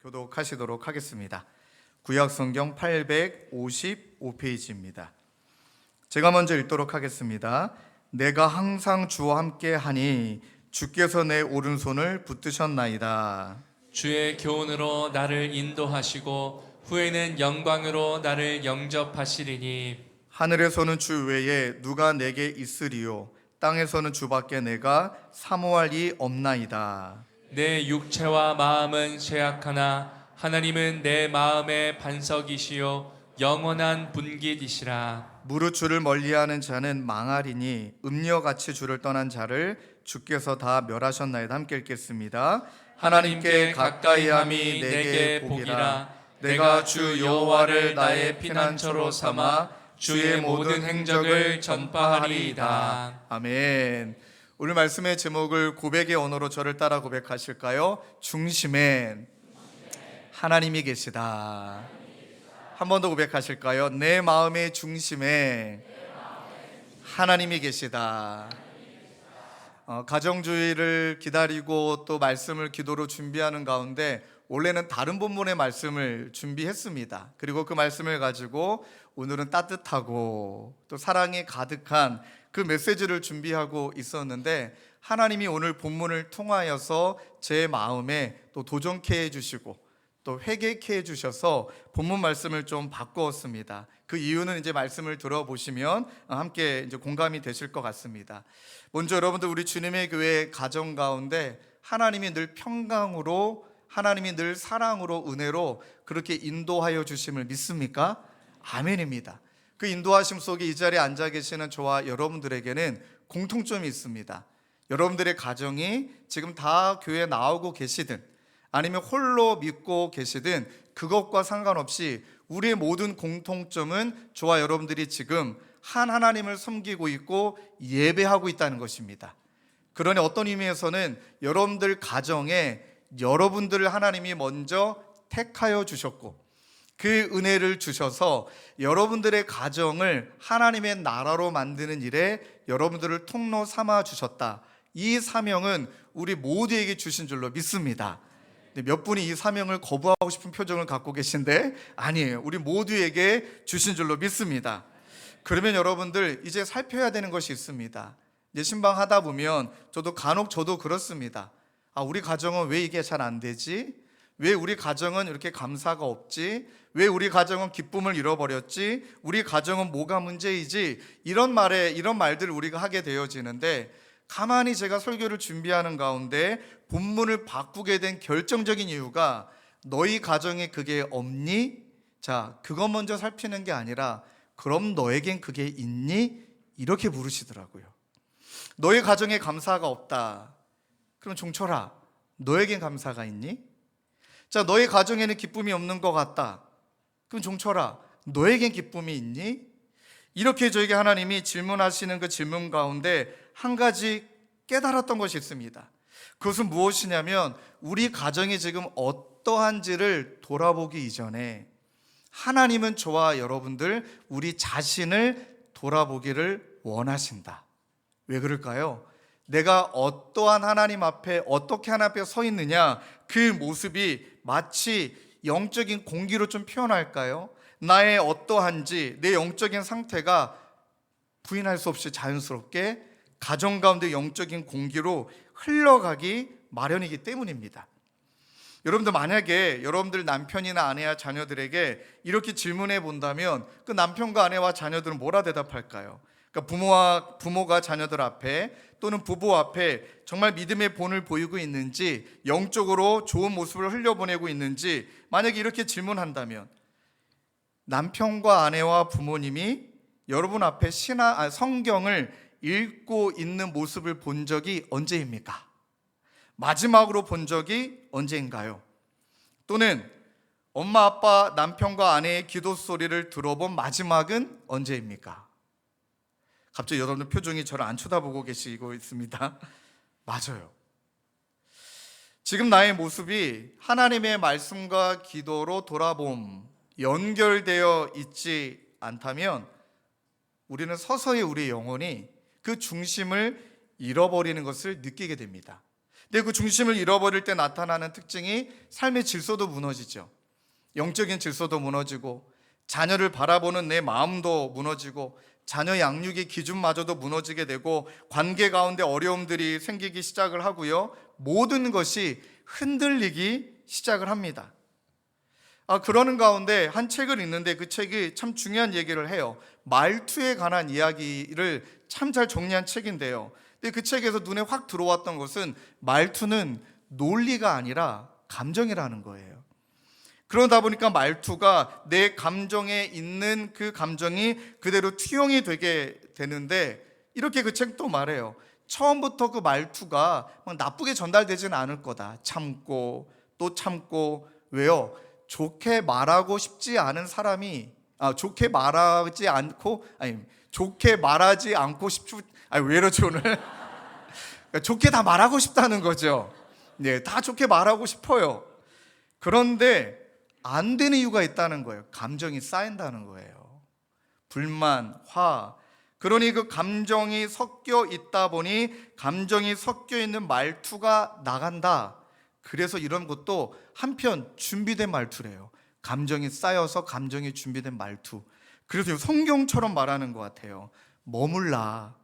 교독하시도록 하겠습니다. 구약성경 855페이지입니다. 제가 먼저 읽도록 하겠습니다. 내가 항상 주와 함께 하니 주께서 내 오른손을 붙드셨나이다. 주의 교훈으로 나를 인도하시고 후에는 영광으로 나를 영접하시리니 하늘에서는 주 외에 누가 내게 있으리요 땅에서는 주밖에 내가 사모할 이 없나이다. 내 육체와 마음은 쇠약하나 하나님은 내 마음의 반석이시요 영원한 분깃이시라. 무릇 주를 멀리하는 자는 망하리니 음녀같이 주를 떠난 자를 주께서 다 멸하셨나이다. 함께 읽겠습니다. 하나님께 가까이함이 내게 복이라. 내가 주 여호와를 나의 피난처로 삼아 주의 모든 행적을 전파하리이다. 아멘. 오늘 말씀의 제목을 고백의 언어로 저를 따라 고백하실까요? 중심엔 하나님이 계시다. 한 번 더 고백하실까요? 내 마음의 중심에 하나님이 계시다. 가정주의를 기다리고 또 말씀을 기도로 준비하는 가운데 원래는 다른 본문의 말씀을 준비했습니다. 그리고 그 말씀을 가지고 오늘은 따뜻하고 또 사랑이 가득한 그 메시지를 준비하고 있었는데 하나님이 오늘 본문을 통하여서 제 마음에 또 도전케 해주시고 또 회개케 해주셔서 본문 말씀을 좀 바꾸었습니다. 그 이유는 이제 말씀을 들어보시면 함께 이제 공감이 되실 것 같습니다. 먼저 여러분들 우리 주님의 교회 가정 가운데 하나님이 늘 평강으로 하나님이 늘 사랑으로 은혜로 그렇게 인도하여 주심을 믿습니까? 아멘입니다. 그 인도하심 속에 이 자리에 앉아 계시는 저와 여러분들에게는 공통점이 있습니다. 여러분들의 가정이 지금 다 교회에 나오고 계시든 아니면 홀로 믿고 계시든 그것과 상관없이 우리의 모든 공통점은 저와 여러분들이 지금 한 하나님을 섬기고 있고 예배하고 있다는 것입니다. 그러니 어떤 의미에서는 여러분들 가정에 여러분들을 하나님이 먼저 택하여 주셨고 그 은혜를 주셔서 여러분들의 가정을 하나님의 나라로 만드는 일에 여러분들을 통로 삼아 주셨다. 이 사명은 우리 모두에게 주신 줄로 믿습니다. 몇 분이 이 사명을 거부하고 싶은 표정을 갖고 계신데 아니에요. 우리 모두에게 주신 줄로 믿습니다. 그러면 여러분들 이제 살펴야 되는 것이 있습니다. 이제 신방 하다 보면 저도 간혹 그렇습니다. 우리 가정은 왜 이게 잘 안 되지? 왜 우리 가정은 이렇게 감사가 없지? 왜 우리 가정은 기쁨을 잃어버렸지? 우리 가정은 뭐가 문제이지? 이런 말들을 우리가 하게 되어지는데 가만히 제가 설교를 준비하는 가운데 본문을 바꾸게 된 결정적인 이유가 너희 가정에 그게 없니? 자, 그것 먼저 살피는 게 아니라 그럼 너에겐 그게 있니? 이렇게 물으시더라고요. 너희 가정에 감사가 없다. 그럼 종철아, 너에겐 감사가 있니? 자, 너희 가정에는 기쁨이 없는 것 같다. 그럼 종철아, 너에겐 기쁨이 있니? 이렇게 저에게 하나님이 질문하시는 그 질문 가운데 한 가지 깨달았던 것이 있습니다. 그것은 무엇이냐면 우리 가정이 지금 어떠한지를 돌아보기 이전에 하나님은 저와 여러분들 우리 자신을 돌아보기를 원하신다. 왜 그럴까요? 내가 어떠한 하나님 앞에 어떻게 하나님 앞에 서 있느냐 그 모습이 마치 영적인 공기로 좀 표현할까요? 나의 어떠한지 내 영적인 상태가 부인할 수 없이 자연스럽게 가정 가운데 영적인 공기로 흘러가기 마련이기 때문입니다. 여러분들 만약에 여러분들 남편이나 아내와 자녀들에게 이렇게 질문해 본다면 그 남편과 아내와 자녀들은 뭐라 대답할까요? 그러니까 부모가 자녀들 앞에 또는 부부 앞에 정말 믿음의 본을 보이고 있는지 영적으로 좋은 모습을 흘려보내고 있는지 만약에 이렇게 질문한다면 남편과 아내와 부모님이 여러분 앞에 성경을 읽고 있는 모습을 본 적이 언제입니까? 마지막으로 본 적이 언제인가요? 또는 엄마, 아빠, 남편과 아내의 기도 소리를 들어본 마지막은 언제입니까? 갑자기 여러분들 표정이 저를 안 쳐다보고 계시고 있습니다. 맞아요. 지금 나의 모습이 하나님의 말씀과 기도로 돌아봄 연결되어 있지 않다면 우리는 서서히 우리의 영혼이 그 중심을 잃어버리는 것을 느끼게 됩니다. 근데 그 중심을 잃어버릴 때 나타나는 특징이 삶의 질서도 무너지죠. 영적인 질서도 무너지고 자녀를 바라보는 내 마음도 무너지고 자녀 양육의 기준마저도 무너지게 되고 관계 가운데 어려움들이 생기기 시작을 하고요. 모든 것이 흔들리기 시작을 합니다. 그러는 가운데 한 책을 읽는데 그 책이 참 중요한 얘기를 해요. 말투에 관한 이야기를 참 잘 정리한 책인데요. 근데 그 책에서 눈에 확 들어왔던 것은 말투는 논리가 아니라 감정이라는 거예요. 그러다 보니까 말투가 내 감정에 있는 그 감정이 그대로 투영이 되게 되는데, 이렇게 그 책도 말해요. 처음부터 그 말투가 막 나쁘게 전달되지는 않을 거다. 참고 또 참고. 왜요? 좋게 말하고 싶지 않은 사람이 좋게 말하지 않고 싶지 왜 이러지 오늘? 그러니까 좋게 다 말하고 싶다는 거죠. 네, 다 좋게 말하고 싶어요. 그런데 안 되는 이유가 있다는 거예요. 감정이 쌓인다는 거예요. 불만, 화. 그러니 그 감정이 섞여 있다 보니 감정이 섞여 있는 말투가 나간다. 그래서 이런 것도 한편 준비된 말투래요. 감정이 쌓여서 감정이 준비된 말투. 그래서 성경처럼 말하는 것 같아요. 머물라.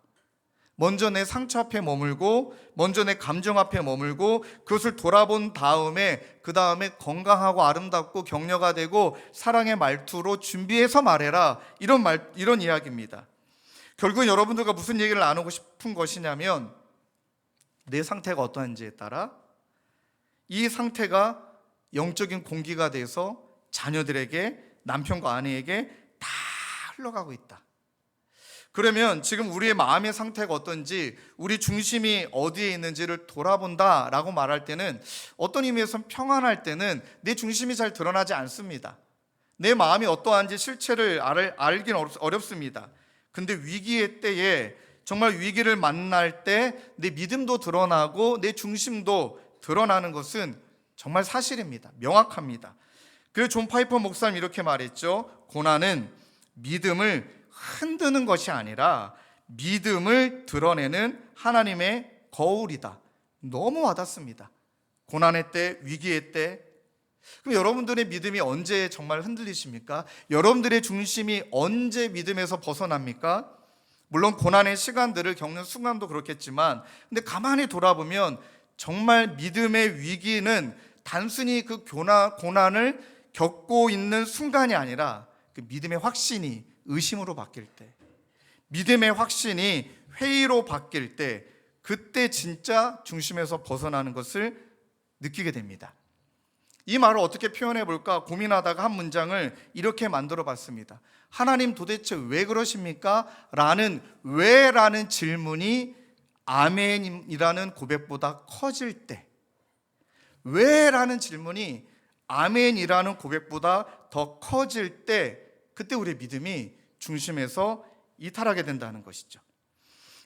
먼저 내 상처 앞에 머물고, 먼저 내 감정 앞에 머물고, 그것을 돌아본 다음에 그 다음에 건강하고 아름답고 격려가 되고 사랑의 말투로 준비해서 말해라. 이런 이야기입니다. 결국 여러분들과 무슨 얘기를 나누고 싶은 것이냐면, 내 상태가 어떠한지에 따라 이 상태가 영적인 공기가 돼서 자녀들에게, 남편과 아내에게 다 흘러가고 있다. 그러면 지금 우리의 마음의 상태가 어떤지, 우리 중심이 어디에 있는지를 돌아본다라고 말할 때는, 어떤 의미에서 평안할 때는 내 중심이 잘 드러나지 않습니다. 내 마음이 어떠한지 실체를 알긴 어렵습니다. 근데 위기의 때에, 정말 위기를 만날 때 내 믿음도 드러나고 내 중심도 드러나는 것은 정말 사실입니다. 명확합니다. 그래서 존 파이퍼 목사님 이렇게 말했죠. 고난은 믿음을 흔드는 것이 아니라 믿음을 드러내는 하나님의 거울이다. 너무 와닿습니다. 고난의 때, 위기의 때. 그럼 여러분들의 믿음이 언제 정말 흔들리십니까? 여러분들의 중심이 언제 믿음에서 벗어납니까? 물론 고난의 시간들을 겪는 순간도 그렇겠지만, 근데 가만히 돌아보면 정말 믿음의 위기는 단순히 그 고난을 겪고 있는 순간이 아니라 그 믿음의 확신이 의심으로 바뀔 때, 믿음의 확신이 회의로 바뀔 때, 그때 진짜 중심에서 벗어나는 것을 느끼게 됩니다. 이 말을 어떻게 표현해 볼까 고민하다가 한 문장을 이렇게 만들어 봤습니다. 하나님 도대체 왜 그러십니까? 라는 왜라는 질문이 아멘이라는 고백보다 커질 때, 왜라는 질문이 아멘이라는 고백보다 더 커질 때, 그때 우리의 믿음이 중심에서 이탈하게 된다는 것이죠.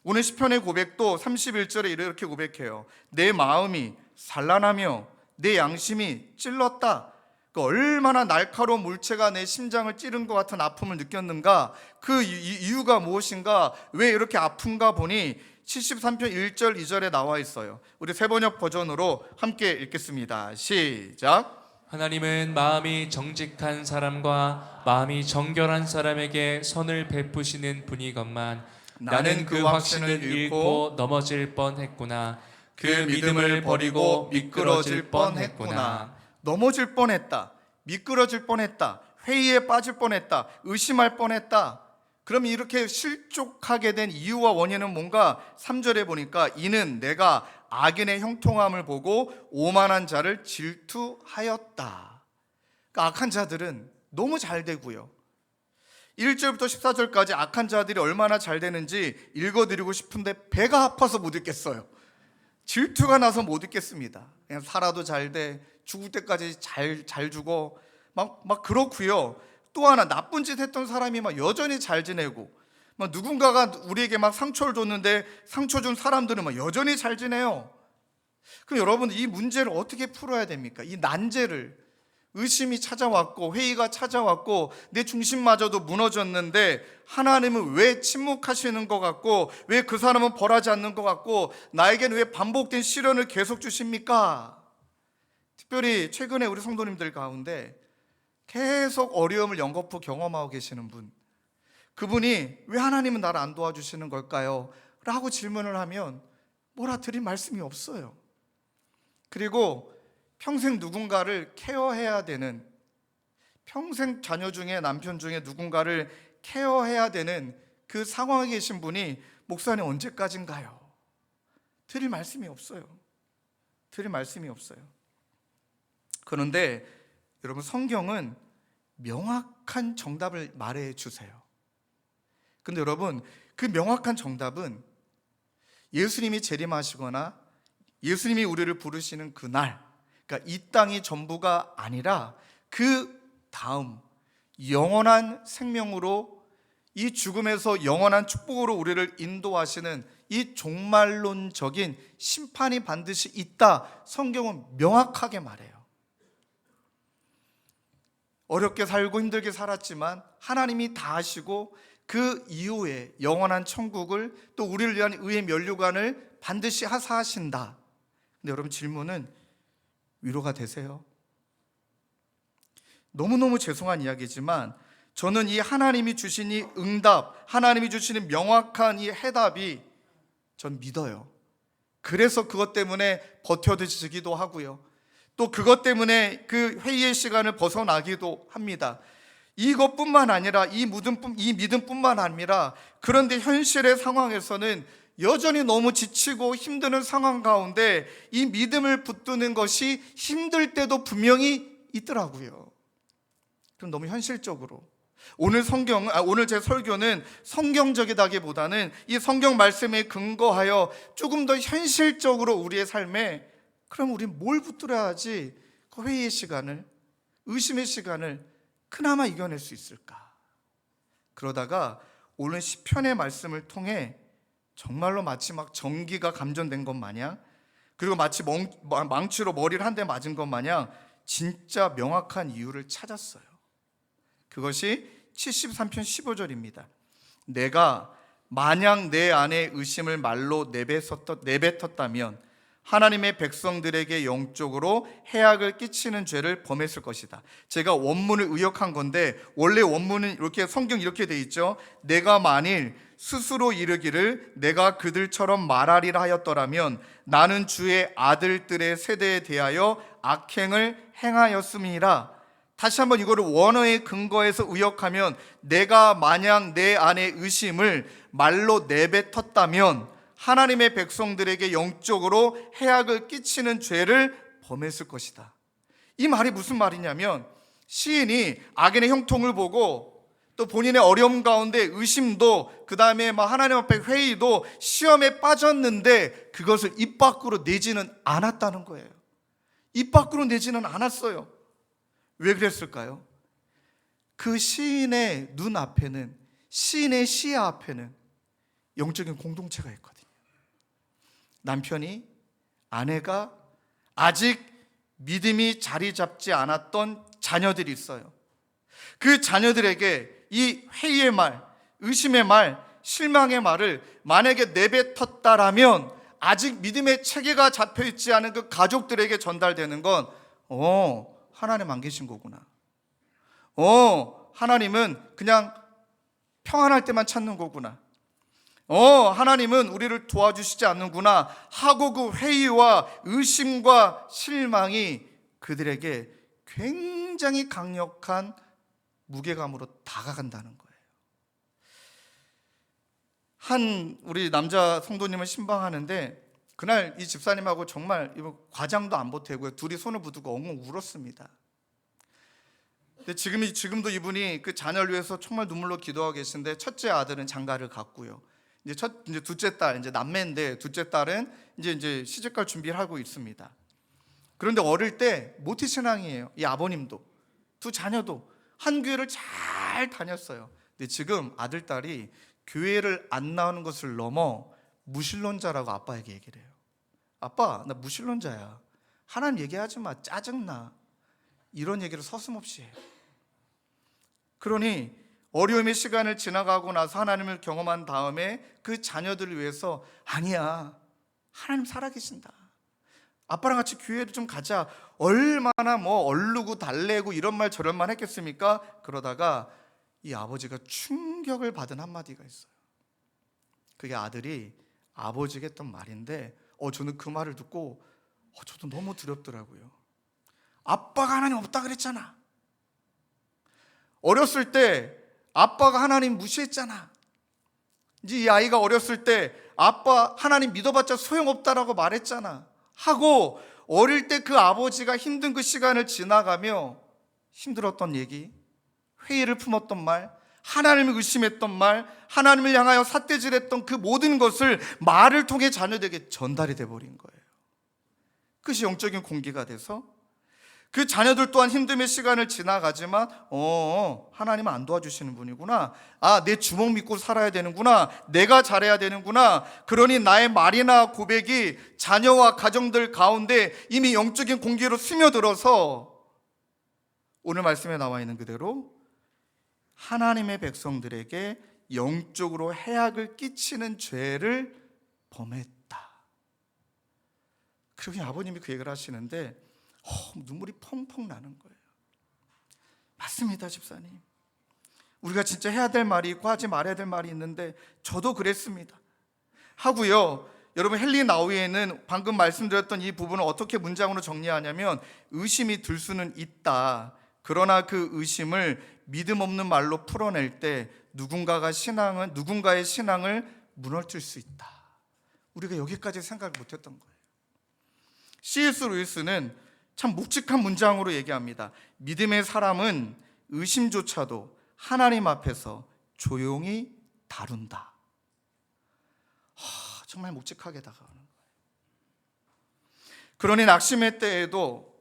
오늘 시편의 고백도 31절에 이렇게 고백해요. 내 마음이 산란하며 내 양심이 찔렀다. 얼마나 날카로운 물체가 내 심장을 찌른 것 같은 아픔을 느꼈는가? 그 이유가 무엇인가? 왜 이렇게 아픈가 보니 73편 1절 2절에 나와 있어요. 우리 새번역 버전으로 함께 읽겠습니다. 시작. 하나님은 마음이 정직한 사람과 마음이 정결한 사람에게 선을 베푸시는 분이건만 나는 그 확신을 잃고 넘어질 뻔했구나. 그 믿음을 버리고 미끄러질 뻔했구나. 넘어질 뻔했다, 미끄러질 뻔했다, 회의에 빠질 뻔했다, 의심할 뻔했다. 그럼 이렇게 실족하게 된 이유와 원인은 뭔가? 3절에 보니까 이는 내가 악인의 형통함을 보고 오만한 자를 질투하였다. 그러니까 악한 자들은 너무 잘 되고요, 1절부터 14절까지 악한 자들이 얼마나 잘 되는지 읽어드리고 싶은데 배가 아파서 못 읽겠어요. 질투가 나서 못 읽겠습니다. 그냥 살아도 잘 돼, 죽을 때까지 잘 죽어, 막 그렇고요. 또 하나, 나쁜 짓 했던 사람이 막 여전히 잘 지내고, 막 누군가가 우리에게 막 상처를 줬는데 상처 준 사람들은 막 여전히 잘 지내요. 그럼 여러분, 이 문제를 어떻게 풀어야 됩니까? 이 난제를. 의심이 찾아왔고 회의가 찾아왔고 내 중심마저도 무너졌는데 하나님은 왜 침묵하시는 것 같고 왜 그 사람은 벌하지 않는 것 같고 나에게는 왜 반복된 시련을 계속 주십니까? 특별히 최근에 우리 성도님들 가운데 계속 어려움을 연거푸 경험하고 계시는 분, 그분이 왜 하나님은 나를 안 도와주시는 걸까요? 라고 질문을 하면 뭐라 드릴 말씀이 없어요. 그리고 평생 누군가를 케어해야 되는, 평생 자녀 중에 남편 중에 누군가를 케어해야 되는 그 상황에 계신 분이 목사님 언제까지인가요? 드릴 말씀이 없어요. 드릴 말씀이 없어요. 그런데 여러분, 성경은 명확한 정답을 말해 주세요. 근데 여러분, 그 명확한 정답은 예수님이 재림하시거나 예수님이 우리를 부르시는 그날, 그러니까 이 땅이 전부가 아니라 그 다음 영원한 생명으로, 이 죽음에서 영원한 축복으로 우리를 인도하시는 이 종말론적인 심판이 반드시 있다. 성경은 명확하게 말해요. 어렵게 살고 힘들게 살았지만 하나님이 다 하시고 그 이후에 영원한 천국을, 또 우리를 위한 의의 면류관을 반드시 하사하신다. 근데 여러분, 질문은 위로가 되세요? 너무너무 죄송한 이야기지만 저는 이 하나님이 주신 이 응답, 하나님이 주시는 명확한 이 해답이 전 믿어요. 그래서 그것 때문에 버텨드시기도 하고요, 또 그것 때문에 그 회의의 시간을 벗어나기도 합니다. 이것뿐만 아니라 이 믿음뿐만 아니라, 그런데 현실의 상황에서는 여전히 너무 지치고 힘드는 상황 가운데 이 믿음을 붙드는 것이 힘들 때도 분명히 있더라고요. 그럼 너무 현실적으로 오늘 제 설교는 성경적이다기보다는 이 성경 말씀에 근거하여 조금 더 현실적으로 우리의 삶에, 그럼 우리 뭘 붙들어야지 그 회의의 시간을, 의심의 시간을 그나마 이겨낼 수 있을까? 그러다가 오늘 시편의 말씀을 통해 정말로 마치 막 전기가 감전된 것 마냥, 그리고 마치 망치로 머리를 한 대 맞은 것 마냥 진짜 명확한 이유를 찾았어요. 그것이 73편 15절입니다. 내가 만약 내 안에 의심을 말로 내뱉었다면 하나님의 백성들에게 영적으로 해악을 끼치는 죄를 범했을 것이다. 제가 원문을 의역한 건데, 원래 원문은 이렇게, 성경 이렇게 돼 있죠. 내가 만일 스스로 이르기를 내가 그들처럼 말하리라 하였더라면 나는 주의 아들들의 세대에 대하여 악행을 행하였음이니라. 다시 한번 이거를 원어의 근거에서 의역하면, 내가 만약 내 안에 의심을 말로 내뱉었다면 하나님의 백성들에게 영적으로 해악을 끼치는 죄를 범했을 것이다. 이 말이 무슨 말이냐면, 시인이 악인의 형통을 보고 또 본인의 어려움 가운데 의심도, 그 다음에 하나님 앞에 회의도, 시험에 빠졌는데 그것을 입 밖으로 내지는 않았다는 거예요. 입 밖으로 내지는 않았어요. 왜 그랬을까요? 그 시인의 눈앞에는, 시인의 시야 앞에는 영적인 공동체가 있거든요. 남편이, 아내가, 아직 믿음이 자리 잡지 않았던 자녀들이 있어요. 그 자녀들에게 이 회의의 말, 의심의 말, 실망의 말을 만약에 내뱉었다라면 아직 믿음의 체계가 잡혀있지 않은 그 가족들에게 전달되는 건, 하나님 안 계신 거구나. 하나님은 그냥 평안할 때만 찾는 거구나. 하나님은 우리를 도와주시지 않는구나 하고 그 회의와 의심과 실망이 그들에게 굉장히 강력한 무게감으로 다가간다는 거예요. 우리 남자 성도님을 신방하는데, 그날 이 집사님하고 정말 과장도 안 보태고요, 둘이 손을 붙들고 엉엉 울었습니다. 근데 지금도 이분이 그 자녀를 위해서 정말 눈물로 기도하고 계신데, 첫째 아들은 장가를 갔고요. 이제 둘째 딸, 이제 남매인데 둘째 딸은 이제 시집갈 준비를 하고 있습니다. 그런데 어릴 때 모태신앙이에요. 이 아버님도, 두 자녀도 한 교회를 잘 다녔어요. 근데 지금 아들, 딸이 교회를 안 나오는 것을 넘어 무신론자라고 아빠에게 얘기를 해요. 아빠, 나 무신론자야. 하나님 얘기하지 마. 짜증나. 이런 얘기를 서슴없이 해요. 그러니 어려움의 시간을 지나가고 나서 하나님을 경험한 다음에 그 자녀들을 위해서 아니야, 하나님 살아계신다, 아빠랑 같이 교회를 좀 가자, 얼마나 얼르고 달래고 이런 말 저런 말 했겠습니까? 그러다가 이 아버지가 충격을 받은 한마디가 있어요. 그게 아들이 아버지가 했던 말인데 저는 그 말을 듣고 저도 너무 두렵더라고요. 아빠가 하나님 없다 그랬잖아. 어렸을 때 아빠가 하나님 무시했잖아. 이제 이 아이가 어렸을 때 아빠 하나님 믿어봤자 소용없다라고 말했잖아 하고, 어릴 때 그 아버지가 힘든 그 시간을 지나가며 힘들었던 얘기, 회의를 품었던 말, 하나님을 의심했던 말, 하나님을 향하여 삿대질했던 그 모든 것을 말을 통해 자녀들에게 전달이 돼버린 거예요. 그것이 영적인 공기가 돼서 그 자녀들 또한 힘듦의 시간을 지나가지만 하나님은 안 도와주시는 분이구나, 내 주먹 믿고 살아야 되는구나, 내가 잘해야 되는구나. 그러니 나의 말이나 고백이 자녀와 가정들 가운데 이미 영적인 공기로 스며들어서 오늘 말씀에 나와 있는 그대로 하나님의 백성들에게 영적으로 해악을 끼치는 죄를 범했다. 그러니 아버님이 그 얘기를 하시는데 눈물이 펑펑 나는 거예요. 맞습니다, 집사님. 우리가 진짜 해야 될 말이 있고 하지 말아야 될 말이 있는데 저도 그랬습니다 하고요. 여러분, 헨리 나우이에는 방금 말씀드렸던 이 부분을 어떻게 문장으로 정리하냐면, 의심이 들 수는 있다, 그러나 그 의심을 믿음 없는 말로 풀어낼 때 누군가의 신앙을 무너뜨릴 수 있다. 우리가 여기까지 생각을 못했던 거예요. C.S. 루이스는 참 묵직한 문장으로 얘기합니다. 믿음의 사람은 의심조차도 하나님 앞에서 조용히 다룬다. 정말 묵직하게 다가오는 거예요. 그러니 낙심의 때에도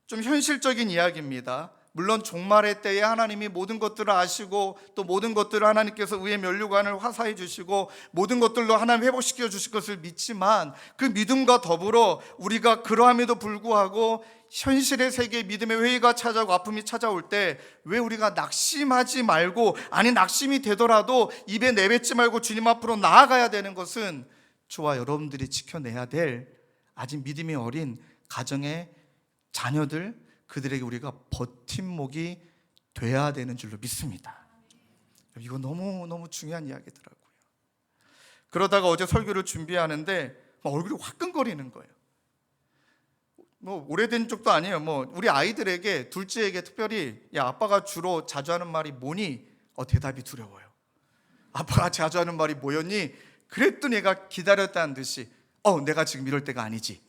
좀 현실적인 이야기입니다. 물론 종말의 때에 하나님이 모든 것들을 아시고 또 모든 것들을 하나님께서 의의 면류관을 화사해 주시고 모든 것들로 하나님 회복시켜 주실 것을 믿지만, 그 믿음과 더불어 우리가 그러함에도 불구하고 현실의 세계에 믿음의 회의가 찾아오고 아픔이 찾아올 때 왜 우리가 낙심하지 말고, 아니 낙심이 되더라도 입에 내뱉지 말고 주님 앞으로 나아가야 되는 것은 저와 여러분들이 지켜내야 될 아직 믿음이 어린 가정의 자녀들, 그들에게 우리가 버팀목이 돼야 되는 줄로 믿습니다. 이거 너무너무 중요한 이야기더라고요. 그러다가 어제 설교를 준비하는데 얼굴이 화끈거리는 거예요. 오래된 쪽도 아니에요. 우리 아이들에게, 둘째에게 특별히 야, 아빠가 주로 자주 하는 말이 뭐니? 대답이 두려워요. 아빠가 자주 하는 말이 뭐였니? 그랬더니 얘가 기다렸다는 듯이 내가 지금 이럴 때가 아니지.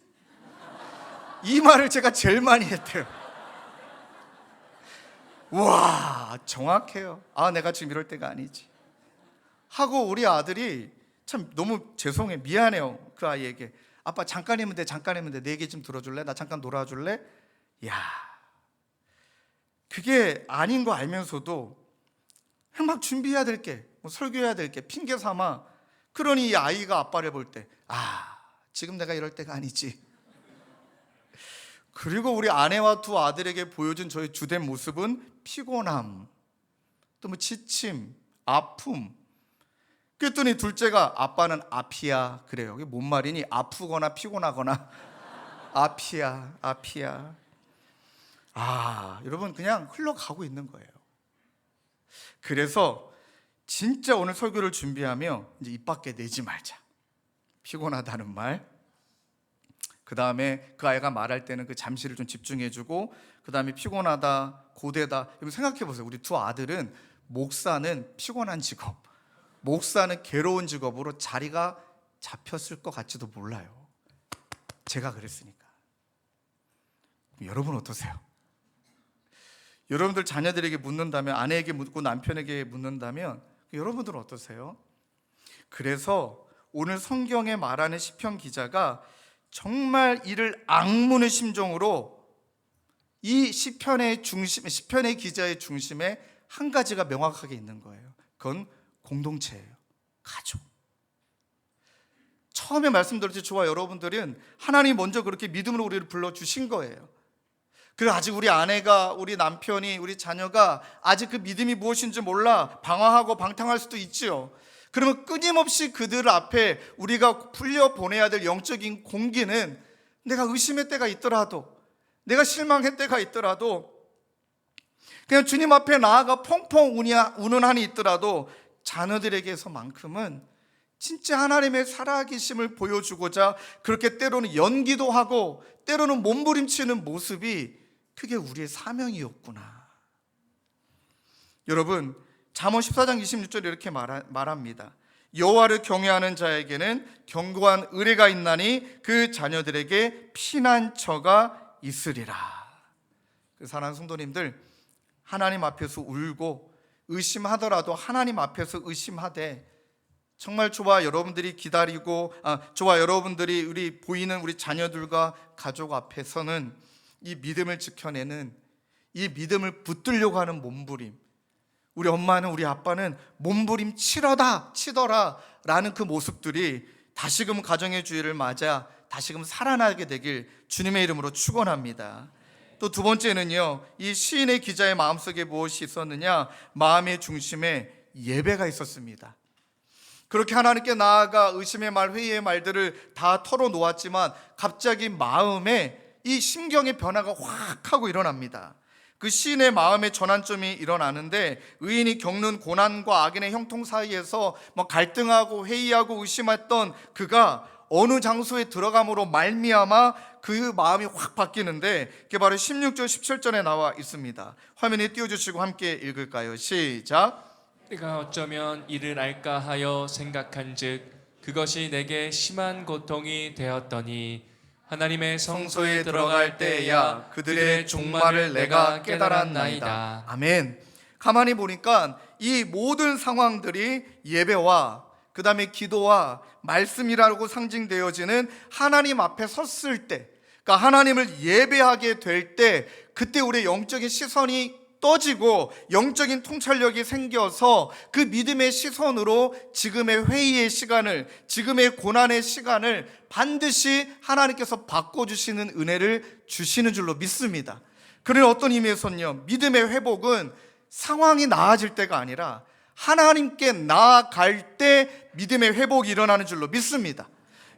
이 말을 제가 제일 많이 했대요. 와, 정확해요. 내가 지금 이럴 때가 아니지 하고, 우리 아들이 참 너무 죄송해, 미안해요. 그 아이에게 아빠 잠깐이면 돼, 내 얘기 좀 들어줄래? 나 잠깐 놀아줄래? 야, 그게 아닌 거 알면서도 막 준비해야 될 게, 설교해야 될 게 핑계 삼아. 그러니 이 아이가 아빠를 볼 때 지금 내가 이럴 때가 아니지. 그리고 우리 아내와 두 아들에게 보여준 저의 주된 모습은 피곤함, 또 지침, 아픔. 그랬더니 둘째가 아빠는 아피야 그래요. 이게 뭔 말이니? 아프거나 피곤하거나 아피야. 여러분, 그냥 흘러가고 있는 거예요. 그래서 진짜 오늘 설교를 준비하며 이제 입 밖에 내지 말자. 피곤하다는 말, 그 다음에 그 아이가 말할 때는 그 잠시를 좀 집중해주고, 그 다음에 피곤하다, 고되다. 여러분 생각해 보세요. 우리 두 아들은 목사는 피곤한 직업, 목사는 괴로운 직업으로 자리가 잡혔을 것 같지도 몰라요. 제가 그랬으니까. 여러분 어떠세요? 여러분들 자녀들에게 묻는다면, 아내에게 묻고 남편에게 묻는다면 여러분들은 어떠세요? 그래서 오늘 성경에 말하는 시편 기자가 정말 이를 악문의 심정으로 이 시편의 기자의 중심에 한 가지가 명확하게 있는 거예요. 그건 공동체예요. 가족. 처음에 말씀드렸듯이 저와 여러분들은 하나님이 먼저 그렇게 믿음으로 우리를 불러주신 거예요. 그리고 아직 우리 아내가, 우리 남편이, 우리 자녀가 아직 그 믿음이 무엇인지 몰라 방황하고 방탕할 수도 있지요. 그러면 끊임없이 그들 앞에 우리가 풀려보내야 될 영적인 공기는, 내가 의심의 때가 있더라도, 내가 실망의 때가 있더라도, 그냥 주님 앞에 나아가 펑펑 우는 한이 있더라도 자녀들에게서만큼은 진짜 하나님의 살아계심을 보여주고자 그렇게 때로는 연기도 하고 때로는 몸부림치는 모습이, 그게 우리의 사명이었구나. 여러분, 잠언 14장 26절에 이렇게 말합니다. 여호와를 경외하는 자에게는 견고한 의뢰가 있나니 그 자녀들에게 피난처가 있으리라. 그 사랑하는 성도님들, 하나님 앞에서 울고 의심하더라도 하나님 앞에서 의심하되, 정말 저와 여러분들이 기다리고 저와 여러분들이 우리 보이는 우리 자녀들과 가족 앞에서는 이 믿음을 지켜내는, 이 믿음을 붙들려고 하는 몸부림, 우리 엄마는, 우리 아빠는 몸부림 치더라 라는 그 모습들이 다시금 가정의 주일을 맞아 다시금 살아나게 되길 주님의 이름으로 축원합니다. 또 두 번째는요, 이 시인의 기자의 마음속에 무엇이 있었느냐? 마음의 중심에 예배가 있었습니다. 그렇게 하나님께 나아가 의심의 말, 회의의 말들을 다 털어놓았지만 갑자기 마음에 이 심경의 변화가 확 하고 일어납니다. 그 시인의 마음의 전환점이 일어나는데, 의인이 겪는 고난과 악인의 형통 사이에서 갈등하고 회의하고 의심했던 그가 어느 장소에 들어감으로 말미암아 그 마음이 확 바뀌는데, 그게 바로 16절 17절에 나와 있습니다. 화면에 띄워주시고 함께 읽을까요? 시작. 내가 어쩌면 이를 알까 하여 생각한즉 그것이 내게 심한 고통이 되었더니 하나님의 성소에 들어갈 때야 그들의 종말을 내가 깨달았나이다. 아멘. 가만히 보니까 이 모든 상황들이 예배와 그 다음에 기도와 말씀이라고 상징되어지는 하나님 앞에 섰을 때, 그러니까 하나님을 예배하게 될 때, 그때 우리의 영적인 시선이 떠지고 영적인 통찰력이 생겨서 그 믿음의 시선으로 지금의 회의의 시간을, 지금의 고난의 시간을 반드시 하나님께서 바꿔주시는 은혜를 주시는 줄로 믿습니다. 그런 어떤 의미에서는요, 믿음의 회복은 상황이 나아질 때가 아니라 하나님께 나아갈 때 믿음의 회복이 일어나는 줄로 믿습니다.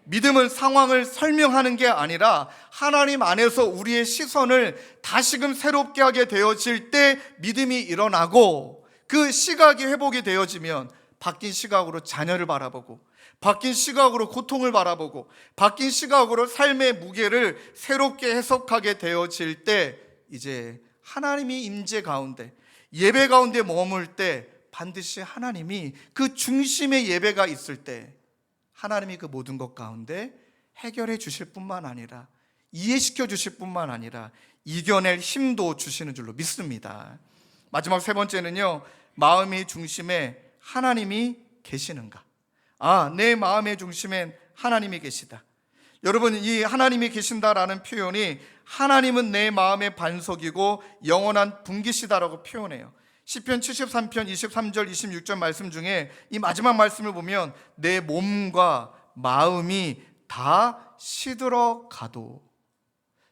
믿음은 상황을 설명하는 게 아니라 하나님 안에서 우리의 시선을 다시금 새롭게 하게 되어질 때 믿음이 일어나고, 그 시각이 회복이 되어지면 바뀐 시각으로 자녀를 바라보고, 바뀐 시각으로 고통을 바라보고, 바뀐 시각으로 삶의 무게를 새롭게 해석하게 되어질 때, 이제 하나님이 임재 가운데, 예배 가운데 머물 때 반드시 하나님이 그 중심의 예배가 있을 때 하나님이 그 모든 것 가운데 해결해 주실 뿐만 아니라, 이해시켜 주실 뿐만 아니라 이겨낼 힘도 주시는 줄로 믿습니다. 마지막 세 번째는요, 마음의 중심에 하나님이 계시는가? 내 마음의 중심엔 하나님이 계시다. 여러분, 이 하나님이 계신다라는 표현이 하나님은 내 마음의 반석이고 영원한 분기시다라고 표현해요. 시편 73편 23절 26절 말씀 중에 이 마지막 말씀을 보면 내 몸과 마음이 다 시들어 가도,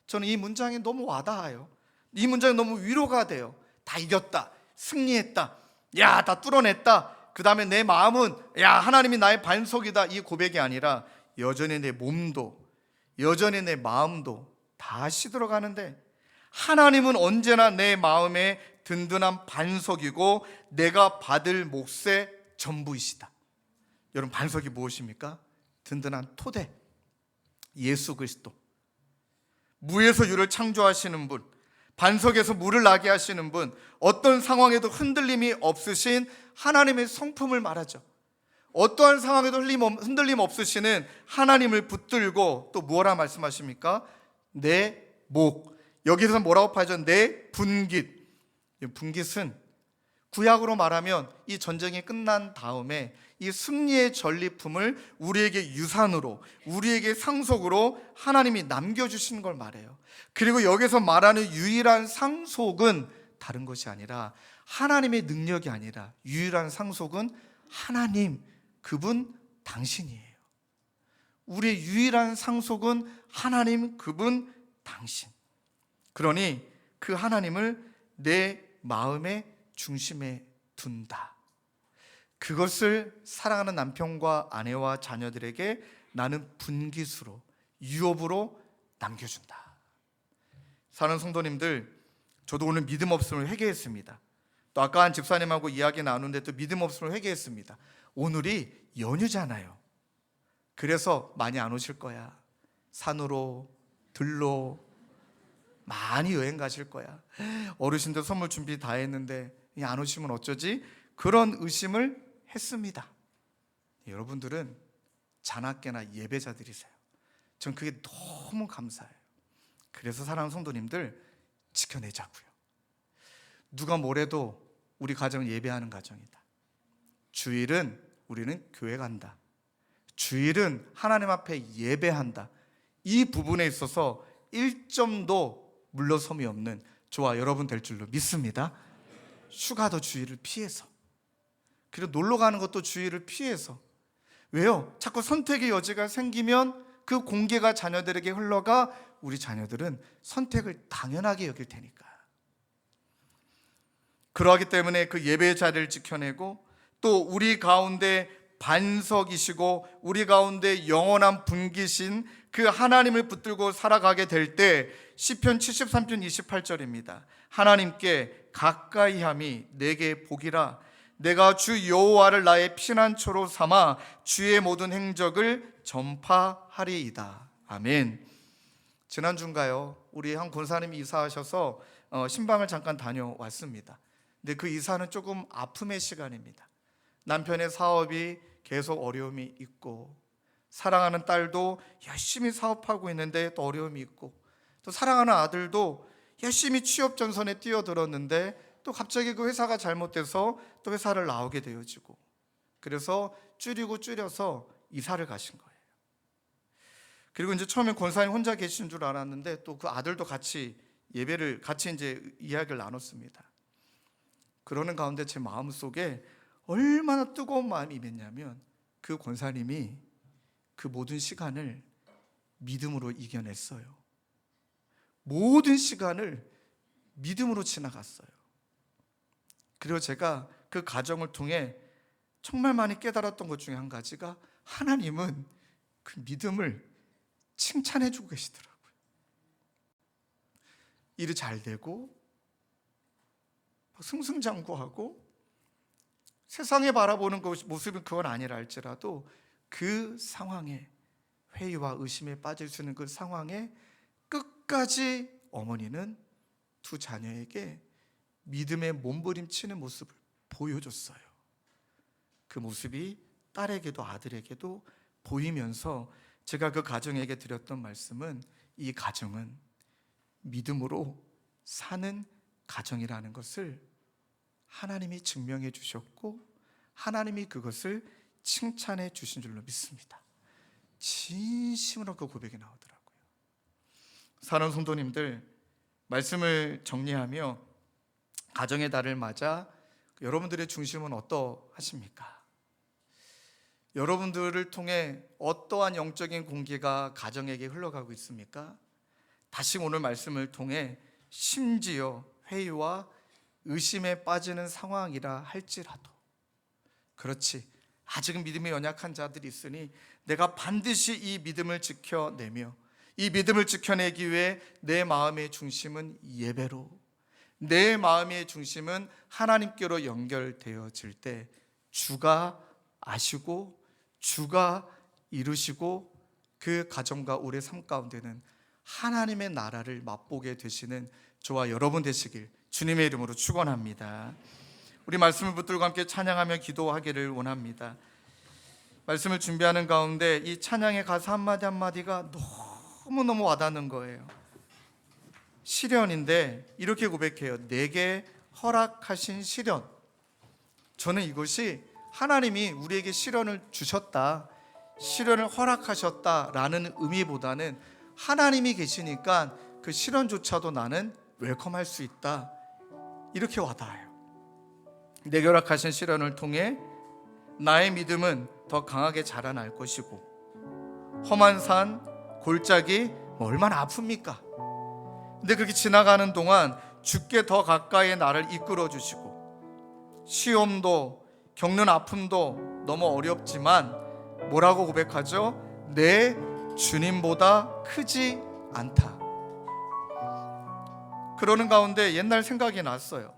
저는 이 문장이 너무 와닿아요. 이 문장이 너무 위로가 돼요. 다 이겼다, 승리했다, 야, 다 뚫어냈다, 그 다음에 내 마음은 야, 하나님이 나의 반석이다, 이 고백이 아니라 여전히 내 몸도, 여전히 내 마음도 다 시들어가는데 하나님은 언제나 내 마음에 든든한 반석이고 내가 받을 몫의 전부이시다. 여러분, 반석이 무엇입니까? 든든한 토대, 예수 그리스도. 무에서 유를 창조하시는 분, 반석에서 물을 나게 하시는 분, 어떤 상황에도 흔들림이 없으신 하나님의 성품을 말하죠. 어떠한 상황에도 흔들림 없으시는 하나님을 붙들고, 또 뭐라 말씀하십니까? 내 목, 여기서 뭐라고 파죠? 내 분깃. 분깃은 구약으로 말하면 이 전쟁이 끝난 다음에 이 승리의 전리품을 우리에게 유산으로, 우리에게 상속으로 하나님이 남겨주신 걸 말해요. 그리고 여기서 말하는 유일한 상속은 다른 것이 아니라 하나님의 능력이 아니라 유일한 상속은 하나님, 그분 당신이에요. 우리의 유일한 상속은 하나님, 그분 당신. 그러니 그 하나님을 내 마음의 중심에 둔다. 그것을 사랑하는 남편과 아내와 자녀들에게 나는 분깃으로, 유업으로 남겨준다. 사랑하는 성도님들, 저도 오늘 믿음 없음을 회개했습니다. 또 아까 한 집사님하고 이야기 나누는데 또 믿음 없음을 회개했습니다. 오늘이 연휴잖아요. 그래서 많이 안 오실 거야. 산으로, 들로 많이 여행 가실 거야. 어르신들 선물 준비 다 했는데 안 오시면 어쩌지? 그런 의심을 했습니다. 여러분들은 자나깨나 예배자들이세요. 전 그게 너무 감사해요. 그래서 사랑하는 성도님들, 지켜내자고요. 누가 뭐래도 우리 가정은 예배하는 가정이다. 주일은 우리는 교회 간다. 주일은 하나님 앞에 예배한다. 이 부분에 있어서 1점도 물러섬이 없는 저와 여러분 될 줄로 믿습니다. 휴가도 주일을 피해서, 그리고 놀러 가는 것도 주일을 피해서. 왜요? 자꾸 선택의 여지가 생기면 그 공개가 자녀들에게 흘러가 우리 자녀들은 선택을 당연하게 여길 테니까. 그러하기 때문에 그 예배의 자리를 지켜내고, 또 우리 가운데 반석이시고 우리 가운데 영원한 분기신 그 하나님을 붙들고 살아가게 될 때, 시편 73편 28절입니다. 하나님께 가까이함이 내게 복이라. 내가 주 여호와를 나의 피난처로 삼아 주의 모든 행적을 전파하리이다. 아멘. 지난주인가요? 우리 한 권사님이 이사하셔서 신방을 잠깐 다녀왔습니다. 근데 그 이사는 조금 아픔의 시간입니다. 남편의 사업이 계속 어려움이 있고, 사랑하는 딸도 열심히 사업하고 있는데 또 어려움이 있고, 또 사랑하는 아들도 열심히 취업 전선에 뛰어들었는데 또 갑자기 그 회사가 잘못돼서 또 회사를 나오게 되어지고, 그래서 줄여서 이사를 가신 거예요. 그리고 이제 처음에 권사님 혼자 계신 줄 알았는데 또 그 아들도 같이 예배를 같이 이제 이야기를 나눴습니다. 그러는 가운데 제 마음속에 얼마나 뜨거운 마음이 임했냐면, 그 권사님이 그 모든 시간을 믿음으로 이겨냈어요. 모든 시간을 믿음으로 지나갔어요. 그리고 제가 그 과정을 통해 정말 많이 깨달았던 것 중에 한 가지가, 하나님은 그 믿음을 칭찬해주고 계시더라고요. 일이 잘 되고 승승장구하고 세상에 바라보는 모습은 그건 아니라 할지라도, 그 상황에, 회의와 의심에 빠질 수 있는 그 상황에 끝까지 어머니는 두 자녀에게 믿음의 몸부림치는 모습을 보여줬어요. 그 모습이 딸에게도 아들에게도 보이면서 제가 그 가정에게 드렸던 말씀은, 이 가정은 믿음으로 사는 가정이라는 것을 하나님이 증명해 주셨고, 하나님이 그것을 칭찬해 주신 줄로 믿습니다. 진심으로 그 고백이 나오더라고요. 사랑하는 성도님들, 말씀을 정리하며 가정의 달을 맞아 여러분들의 중심은 어떠하십니까? 여러분들을 통해 어떠한 영적인 공기가 가정에게 흘러가고 있습니까? 다시 오늘 말씀을 통해 심지어 회의와 의심에 빠지는 상황이라 할지라도, 그렇지, 아직은 믿음이 연약한 자들이 있으니 내가 반드시 이 믿음을 지켜내며, 이 믿음을 지켜내기 위해 내 마음의 중심은 예배로, 내 마음의 중심은 하나님께로 연결되어질 때 주가 아시고 주가 이루시고, 그 가정과 우리의 삶 가운데는 하나님의 나라를 맛보게 되시는 저와 여러분 되시길 주님의 이름으로 축원합니다. 우리 말씀을 붙들고 함께 찬양하며 기도하기를 원합니다. 말씀을 준비하는 가운데 이 찬양의 가사 한마디 한마디가 너무너무 와닿는 거예요. 시련인데 이렇게 고백해요. 내게 허락하신 시련. 저는 이것이 하나님이 우리에게 시련을 주셨다, 시련을 허락하셨다라는 의미보다는, 하나님이 계시니까 그 시련조차도 나는 웰컴할 수 있다, 이렇게 와닿아요. 내게 허락하신 시련을 통해 나의 믿음은 더 강하게 자라날 것이고, 험한 산, 골짜기 얼마나 아픕니까? 근데 그렇게 지나가는 동안 주께 더 가까이 나를 이끌어 주시고, 시험도 겪는 아픔도 너무 어렵지만 뭐라고 고백하죠? 내 주님보다 크지 않다. 그러는 가운데 옛날 생각이 났어요.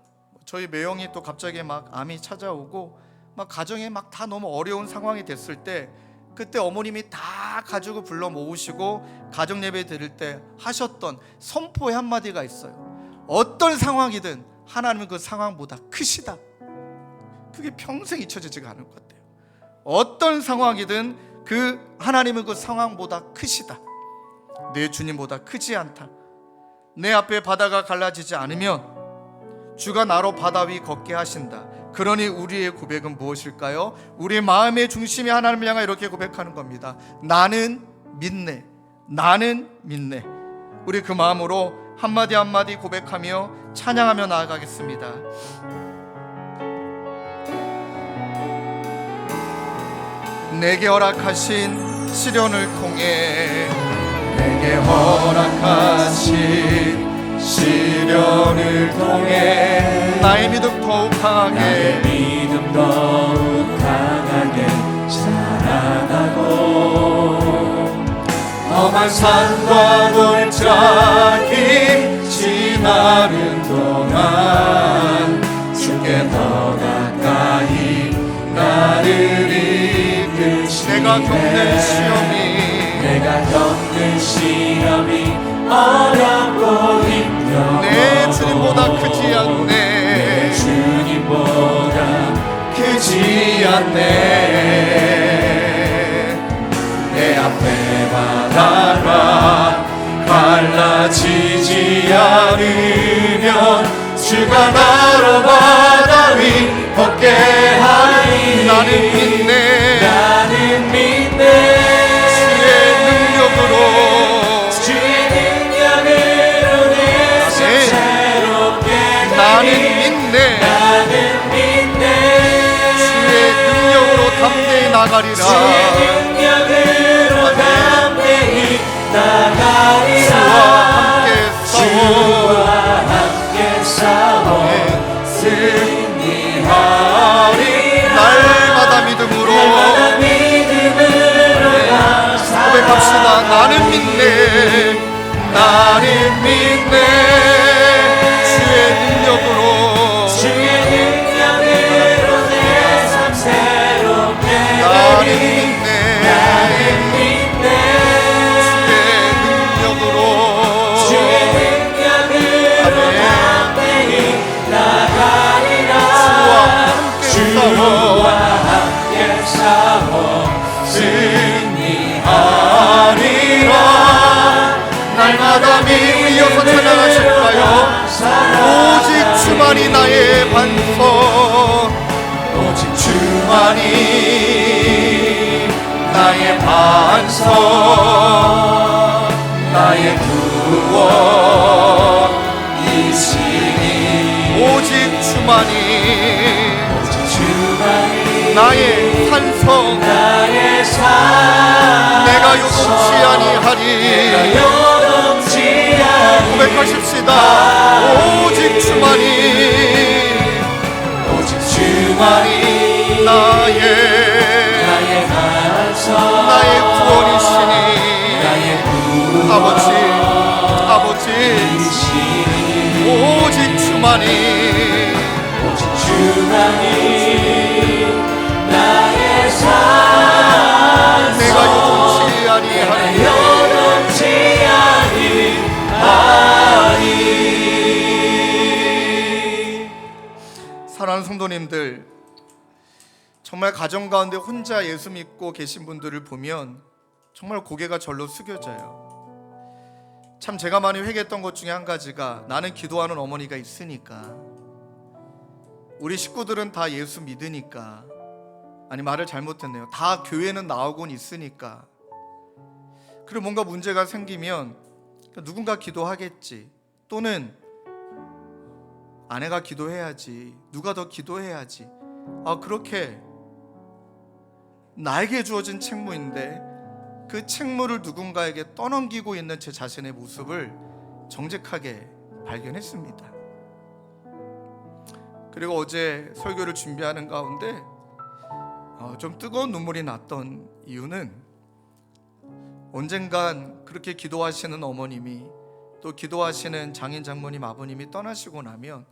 저희 매형이 또 갑자기 막 암이 찾아오고 막 가정에 막 다 너무 어려운 상황이 됐을 때, 그때 어머님이 다 가지고 불러 모으시고 가정 예배 드릴 때 하셨던 선포의 한마디가 있어요. 어떤 상황이든 하나님은 그 상황보다 크시다. 그게 평생 잊혀지지가 않을 것 같아요. 어떤 상황이든 그 하나님은 그 상황보다 크시다. 내 주님보다 크지 않다. 내 앞에 바다가 갈라지지 않으면 주가 나로 바다 위 걷게 하신다. 그러니 우리의 고백은 무엇일까요? 우리 마음의 중심이 하나님을 향해 이렇게 고백하는 겁니다. 나는 믿네. 나는 믿네. 우리 그 마음으로 한마디 한마디 고백하며 찬양하며 나아가겠습니다. 내게 허락하신 시련을 통해, 내게 허락하신 시련을 통해 나의 믿음 더욱 강하게, 자라나고, 험한 산과 골짜기 지나는 동안 주께 더 가까이 나를 이끄시네. 내가 겪는 시험이 어렵고 힘겨워 내 주님보다 크지 않네. 내 주님보다 크지 않네. 내 앞에 바다가 갈라지지 않으면 주가 나로 바다 위 걷게 하리. 나는 믿네. 나는 믿네. 나는 믿네. 나는 믿네. 주의 능력으로 담대히 나가리라. 주의 능력으로 담대히 나가리라. 주와 함께 싸워 승리하리. 날마다 믿음으로 고백합시다. 나는 믿네. 나는 믿네. 주의 능력으로 내 삶 새롭게 나는 믿네. 나는 믿네. 주의 능력으로 담대히 나가리라. 주와 함께 싸워 승리하리라. 날마다 믿음을 이어서 찬양하실까요? 오직 주만이 나의 반석, 오직 주만이 나의 반석, 나의 구원이시니. 오직 주만이 나의 산성, 내가 요동치 아니하리. 고백하십시다. 오직 주만이 나의 구원이시니. 아버지 오직 주만이 나의 산성, 내가 요동치 아니하리. 사랑하는 성도님들, 정말 가정 가운데 혼자 예수 믿고 계신 분들을 보면 정말 고개가 절로 숙여져요. 참 제가 많이 회개했던 것 중에 한 가지가, 나는 기도하는 어머니가 있으니까, 우리 식구들은 다 예수 믿으니까, 아니 말을 잘못했네요. 다 교회는 나오곤 있으니까, 그리고 뭔가 문제가 생기면 누군가 기도하겠지, 또는 아내가 기도해야지, 누가 더 기도해야지. 그렇게 나에게 주어진 책무인데 그 책무를 누군가에게 떠넘기고 있는 제 자신의 모습을 정직하게 발견했습니다. 그리고 어제 설교를 준비하는 가운데 좀 뜨거운 눈물이 났던 이유는 언젠간 그렇게 기도하시는 어머님이 또 기도하시는 장인 장모님 아버님이 떠나시고 나면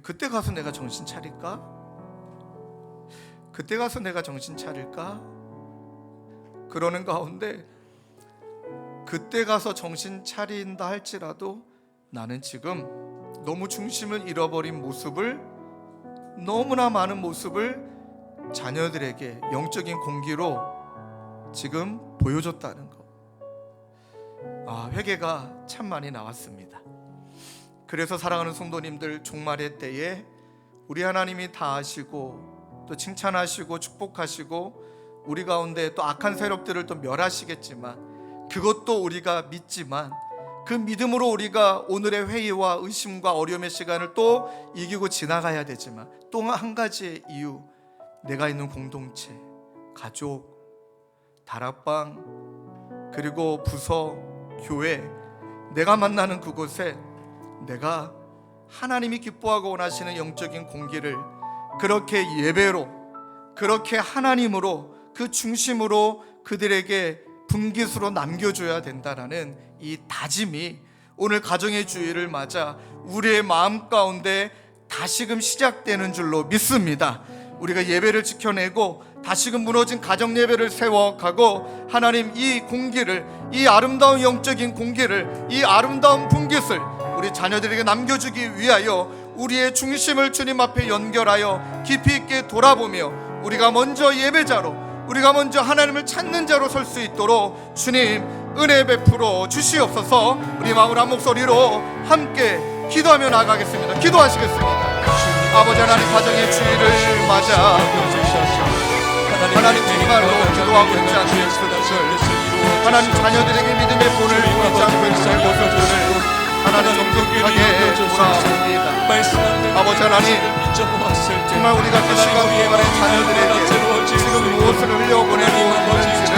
그때 가서 내가 정신 차릴까? 그때 가서 내가 정신 차릴까? 그러는 가운데 그때 가서 정신 차린다 할지라도 나는 지금 너무 중심을 잃어버린 모습을, 너무나 많은 모습을 자녀들에게 영적인 공기로 지금 보여줬다는 거. 회개가 참 많이 나왔습니다. 그래서 사랑하는 성도님들, 종말의 때에 우리 하나님이 다 아시고 또 칭찬하시고 축복하시고 우리 가운데 또 악한 세력들을 또 멸하시겠지만, 그것도 우리가 믿지만 그 믿음으로 우리가 오늘의 회의와 의심과 어려움의 시간을 또 이기고 지나가야 되지만, 또 한 가지의 이유, 내가 있는 공동체, 가족, 다락방, 그리고 부서, 교회, 내가 만나는 그곳에 내가 하나님이 기뻐하고 원하시는 영적인 공기를 그렇게 예배로, 그렇게 하나님으로, 그 중심으로 그들에게 분깃으로 남겨줘야 된다라는 이 다짐이 오늘 가정의 주일을 맞아 우리의 마음 가운데 다시금 시작되는 줄로 믿습니다. 우리가 예배를 지켜내고 다시금 무너진 가정 예배를 세워가고, 하나님 이 공기를, 이 아름다운 영적인 공기를, 이 아름다운 분깃을 우리 자녀들에게 남겨주기 위하여 우리의 중심을 주님 앞에 연결하여 깊이 있게 돌아보며 우리가 먼저 예배자로, 우리가 먼저 하나님을 찾는 자로 설 수 있도록 주님 은혜 베풀어 주시옵소서. 우리 마음을 한 목소리로 함께 기도하며 나가겠습니다. 기도하시겠습니다. 아버지 하나님, 가정의 주일을 맞아 하나님 정말로 기도하고 있지 않는 그것을, 하나님 자녀들에게 믿음의 본을 보이지 않고 있는 모습들을 하나님 정직하게 돌아옵니다. 아버지 하나님, 정말 우리가 그 시간 동안에 자녀들에게 지금 무엇을 흘려보내고 있는지를,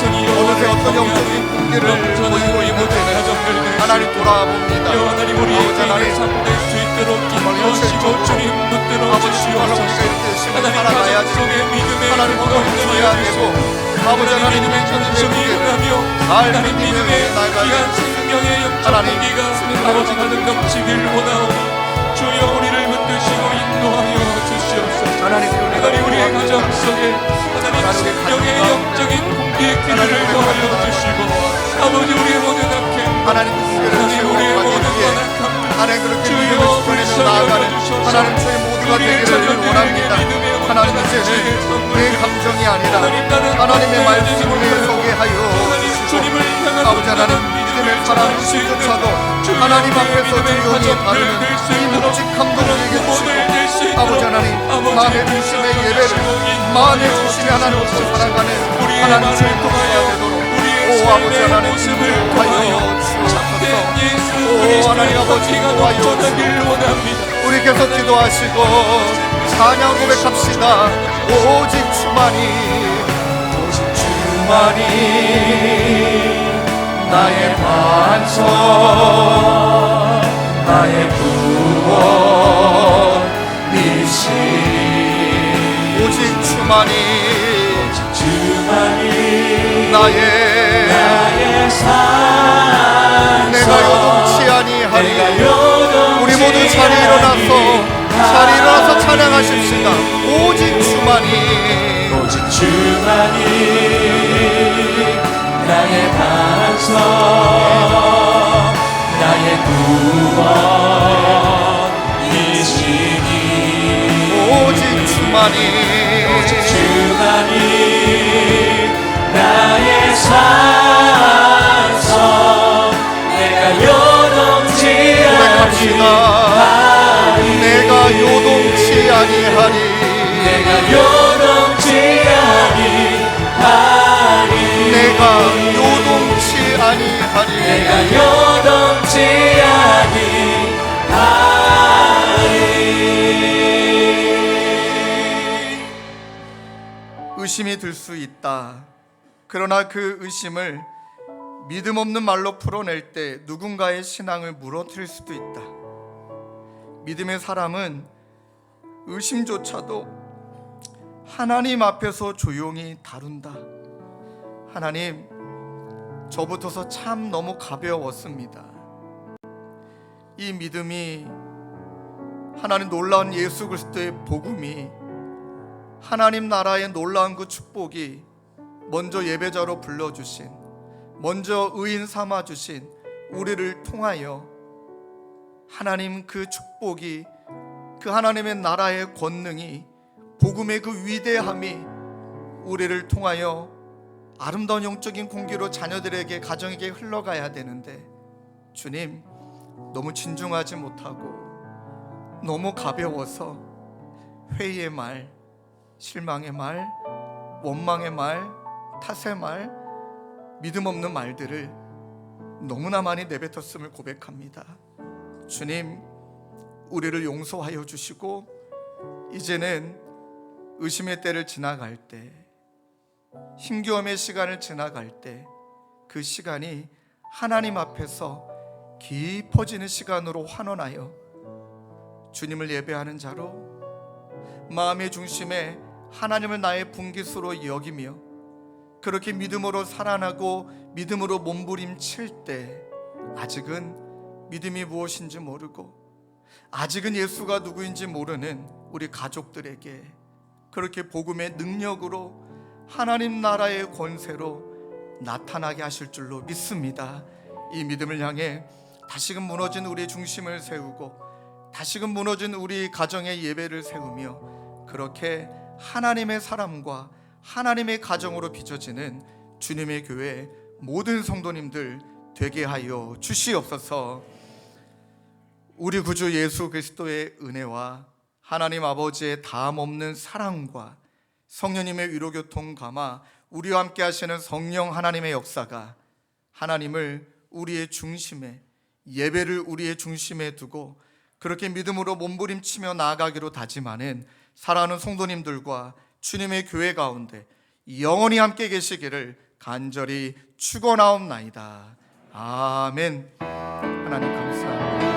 어느새 어떤 영적인 공기를 보이고 있는지를 하나님 돌아봅니다. 아버지 하나님, 정말 현실적으로 아버지 정말로 우리가 이렇게 열심히 살아가야 되고, 하나님 건설해야 되고, 아버지 하나님 믿음의 무게를 날 믿음의 나가야 되고, 하나님 아버지 가득 넘치길 원하오니 주여 우리를 붙드시고 인도하여 주시옵소서. 하나님 우리의 가정 속에 하나님 생명의 영적인 공기의 기름을 더하여 주시고, 아버지 우리의 모든 악행, 하나님 우리의 모든 완악함, 하나님 그렇게 믿음을 지켜내며 나아가는 하나님 저희 모두가 되기를 원합니다. 하나님 이제는 내 감정이 아니라 하나님의 말씀을 소개하여 주시고, 아버지 하나님 믿음의 사람조차도 하나님 앞에서 조용히 바르는 이 묵직함도 우리에게 주시고, 아버지 하나님 마음의 중심의 예배를, 마음의 중심에 하나님을 살아가는 하나님 주의 목사가 되도록 오 아버지 하나님 인도하여 주옵소서. 오 하나님 아버지 인도하여 주옵소서. 우리 계속 기도하시고 찬양 고백합시다. 오직 주만이, 오직 주만이 나의 반석, 나의 구원이시니, 오직 주만이, 오직 주만이 나의 산성, 내가 요동치 아니하리. 우리 모두 자리 일어나서 찬양하십시다. 오직 주만이, 오직 주만이 나의 반석, 나의 구원이시니, 오직 주만이, 오직 주만이 나의 산성, 내가 요동치 아니하리, 내가 요동치 아니하리, 내가 요동치 아니하리, 내가 요동치 아니하리, 내가 요동치 아니하리. 의심이 들 수 있다. 그러나 그 의심을 믿음 없는 말로 풀어낼 때 누군가의 신앙을 무너뜨릴 수도 있다. 믿음의 사람은 의심조차도 하나님 앞에서 조용히 다룬다. 하나님, 저부터서 참 너무 가벼웠습니다. 이 믿음이, 하나님 놀라운 예수 그리스도의 복음이, 하나님 나라의 놀라운 그 축복이 먼저 예배자로 불러주신, 먼저 의인 삼아주신 우리를 통하여 하나님 그 축복이, 그 하나님의 나라의 권능이, 복음의 그 위대함이 우리를 통하여 아름다운 영적인 공기로 자녀들에게, 가정에게 흘러가야 되는데, 주님, 너무 진중하지 못하고 너무 가벼워서 회의의 말, 실망의 말, 원망의 말, 탓의 말, 믿음 없는 말들을 너무나 많이 내뱉었음을 고백합니다. 주님, 우리를 용서하여 주시고 이제는 의심의 때를 지나갈 때, 힘겨움의 시간을 지나갈 때 그 시간이 하나님 앞에서 깊어지는 시간으로 환원하여 주님을 예배하는 자로, 마음의 중심에 하나님을 나의 분깃으로 여기며 그렇게 믿음으로 살아나고 믿음으로 몸부림칠 때, 아직은 믿음이 무엇인지 모르고 아직은 예수가 누구인지 모르는 우리 가족들에게 그렇게 복음의 능력으로 하나님 나라의 권세로 나타나게 하실 줄로 믿습니다. 이 믿음을 향해 다시금 무너진 우리의 중심을 세우고 다시금 무너진 우리 가정의 예배를 세우며 그렇게 하나님의 사람과 하나님의 가정으로 빚어지는 주님의 교회 모든 성도님들 되게 하여 주시옵소서. 우리 구주 예수 그리스도의 은혜와 하나님 아버지의 다함없는 사랑과 성령님의 위로교통 감화, 우리와 함께 하시는 성령 하나님의 역사가 하나님을 우리의 중심에, 예배를 우리의 중심에 두고 그렇게 믿음으로 몸부림치며 나아가기로 다짐하는 사랑하는 성도님들과 주님의 교회 가운데 영원히 함께 계시기를 간절히 축원하옵나이다. 아멘. 하나님 감사합니다.